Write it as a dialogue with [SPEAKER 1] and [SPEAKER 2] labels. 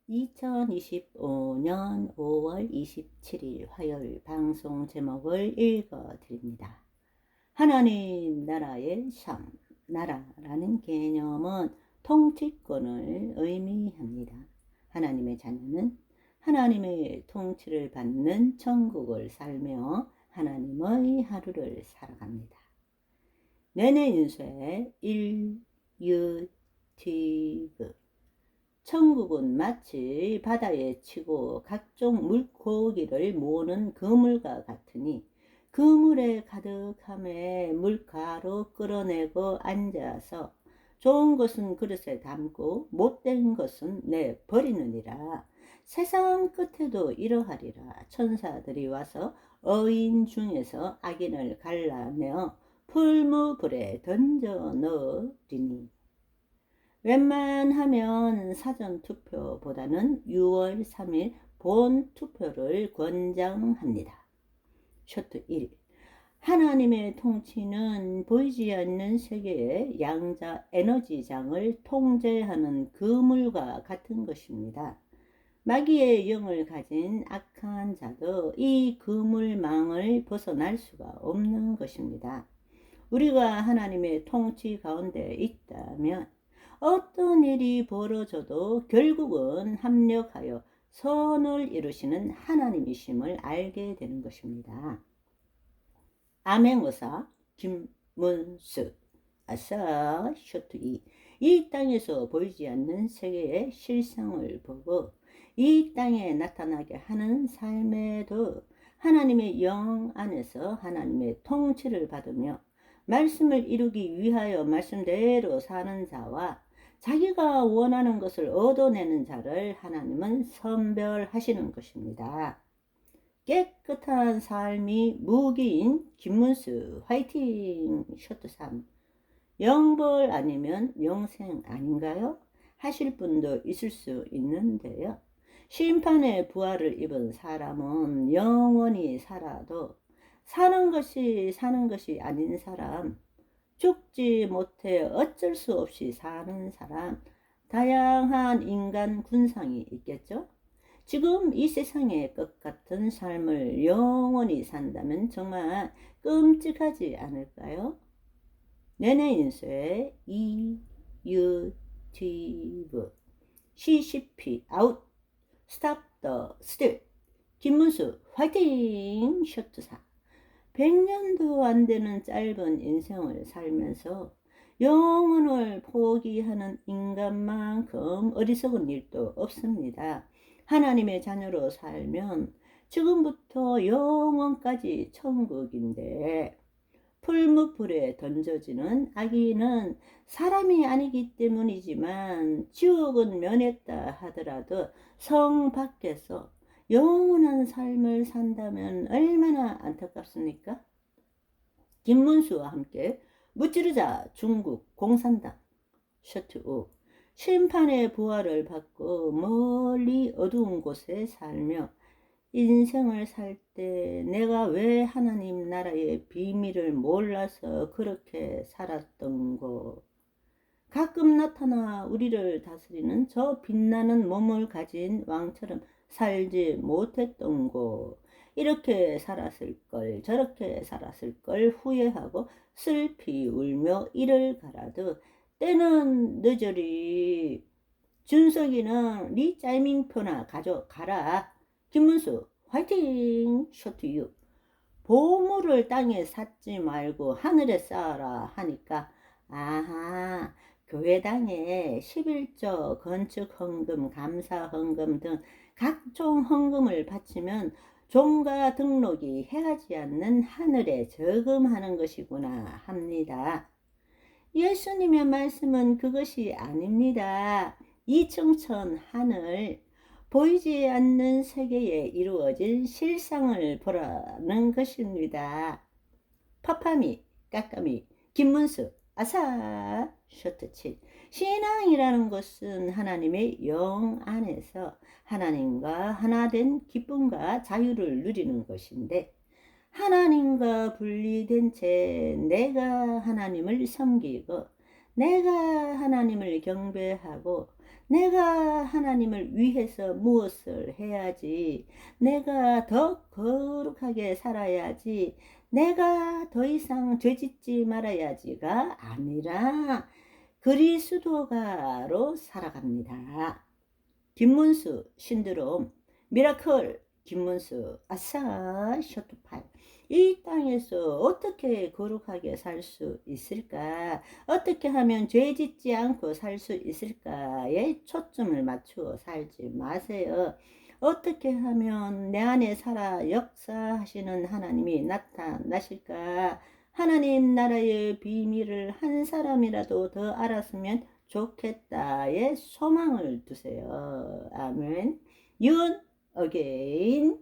[SPEAKER 1] 2025년 5월 27일 화요일 방송 제목을 읽어드립니다. 하나님 나라의 삶, 나라라는 개념은 통치권을 의미합니다. 하나님의 자녀는 하나님의 통치를 받는 천국을 살며 하나님의 하루를 살아갑니다. 내내 인쇄 1유티브 천국은 마치 바다에 치고 각종 물고기를 모으는 그물과 같으니 그물에 가득함에 물가로 끌어내고 앉아서 좋은 것은 그릇에 담고 못된 것은 내버리느니라. 세상 끝에도 이러하리라. 천사들이 와서 어인 중에서 악인을 갈라내어 풀무불에 던져 넣으리니. 웬만하면 사전투표보다는 6월 3일 본투표를 권장합니다. 쇼트 1. 하나님의 통치는 보이지 않는 세계의 양자 에너지장을 통제하는 그물과 같은 것입니다. 마귀의 영을 가진 악한 자도 이 그물망을 벗어날 수가 없는 것입니다. 우리가 하나님의 통치 가운데 있다면 어떤 일이 벌어져도 결국은 합력하여 선을 이루시는 하나님이심을 알게 되는 것입니다. 암행어사 김문수 아싸 쇼트 2. 이 땅에서 보이지 않는 세계의 실상을 보고 이 땅에 나타나게 하는 삶에도 하나님의 영 안에서 하나님의 통치를 받으며 말씀을 이루기 위하여 말씀대로 사는 자와 자기가 원하는 것을 얻어내는 자를 하나님은 선별하시는 것입니다. 깨끗한 삶이 무기인 김문수 화이팅 쇼트 3. 영벌 아니면 영생 아닌가요? 하실 분도 있을 수 있는데요. 심판의 부활을 입은 사람은 영원히 살아도 사는 것이 아닌 사람, 죽지 못해 어쩔 수 없이 사는 사람, 다양한 인간 군상이 있겠죠. 지금 이 세상의 것 같은 삶을 영원히 산다면 정말 끔찍하지 않을까요? 내내 인쇄 이유티브 CCP 아웃 스탑 더 스틸 김문수 화이팅 쇼트 4. 100년도 안 되는 짧은 인생을 살면서 영혼을 포기하는 인간만큼 어리석은 일도 없습니다. 하나님의 자녀로 살면 지금부터 영원까지 천국인데 풀무불에 던져지는 악인은 사람이 아니기 때문이지만 지옥은 면했다 하더라도 성 밖에서 영원한 삶을 산다면 얼마나 안타깝습니까? 김문수와 함께 무찌르자 중국 공산당 쇼트 5. 심판의 부활을 받고 멀리 어두운 곳에 살며 인생을 살 때 내가 왜 하나님 나라의 비밀을 몰라서 그렇게 살았던고. 가끔 나타나 우리를 다스리는 저 빛나는 몸을 가진 왕처럼 살지 못했던고. 이렇게 살았을 걸 저렇게 살았을 걸 후회하고 슬피 울며 이를 갈아도 때는 늦으리. 준석이는 네 짜이밍표나 가져가라. 김문수 화이팅 쇼트 6. 보물을 땅에 쌓지 말고 하늘에 쌓아라 하니까 아하, 교회당에 11조 건축 헌금, 감사 헌금 등 각종 헌금을 바치면 종가 등록이 해하지 않는 하늘에 저금하는 것이구나 합니다. 예수님의 말씀은 그것이 아닙니다. 이층천 하늘, 보이지 않는 세계에 이루어진 실상을 보라는 것입니다. 파파미, 까까미, 김문수, 아사, 쇼트 7. 신앙이라는 것은 하나님의 영 안에서 하나님과 하나된 기쁨과 자유를 누리는 것인데 하나님과 분리된 채 내가 하나님을 섬기고 내가 하나님을 경배하고 내가 하나님을 위해서 무엇을 해야지, 내가 더 거룩하게 살아야지, 내가 더 이상 죄짓지 말아야지가 아니라 그리스도가로 살아갑니다. 김문수 신드롬, 미라클 김문수, 아싸 쇼트파이. 이 땅에서 어떻게 거룩하게 살 수 있을까? 어떻게 하면 죄 짓지 않고 살 수 있을까에 초점을 맞추어 살지 마세요. 어떻게 하면 내 안에 살아 역사하시는 하나님이 나타나실까? 하나님 나라의 비밀을 한 사람이라도 더 알았으면 좋겠다의 소망을 두세요. 아멘. 윤 어게인